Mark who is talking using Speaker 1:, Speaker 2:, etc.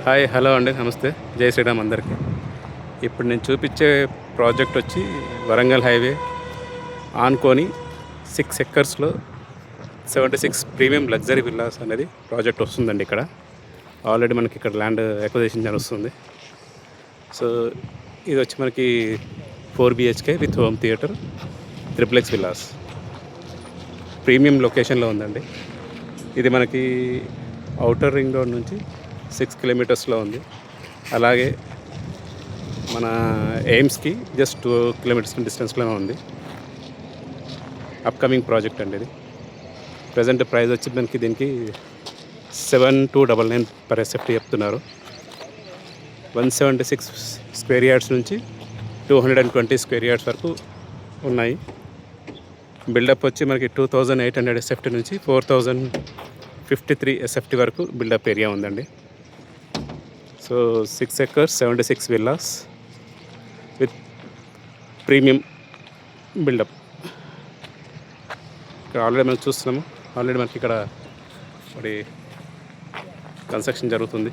Speaker 1: Hi hello అండి, నమస్తే, జై శ్రీరామ్ అందరికీ. ఇప్పుడు నేను చూపించే ప్రాజెక్ట్ వచ్చి వరంగల్ హైవే ఆనుకొని 6 ఎకర్స్లో 76 ప్రీమియం లగ్జరీ విల్లాస్ అనేది ప్రాజెక్ట్ వస్తుందండి. ఇక్కడ ఆల్రెడీ మనకి ఇక్కడ ల్యాండ్ ఎక్విజిషన్ జరుగుతుంది. సో ఇది వచ్చి మనకి 4 BHK with home theatre triplex villas premium లొకేషన్లో ఉందండి. ఇది మనకి ఔటర్ రింగ్ రోడ్ నుంచి 6 కిలోమీటర్స్లో ఉంది. అలాగే మన ఎయిమ్స్కి జస్ట్ 2 కిలోమీటర్స్ డిస్టెన్స్లోనే ఉంది. అప్కమింగ్ ప్రాజెక్ట్ అండి ఇది. ప్రజెంట్ ప్రైస్ వచ్చి మనకి దీనికి 7299 పర్ SFT చెప్తున్నారు. 176 స్క్వేర్ యార్డ్స్ నుంచి 220 స్క్వేర్ యార్డ్స్ వరకు ఉన్నాయి. బిల్డప్ వచ్చి మనకి 2800 SFT నుంచి 4053 SFT వరకు బిల్డప్ ఏరియా ఉందండి. So 6 acres 76 villas with premium buildup. ఇక్కడ ఆల్రెడీ మనం చూస్తున్నాము. ఆల్రెడీ మనకి ఇక్కడ మరి కన్స్ట్రక్షన్ జరుగుతుంది.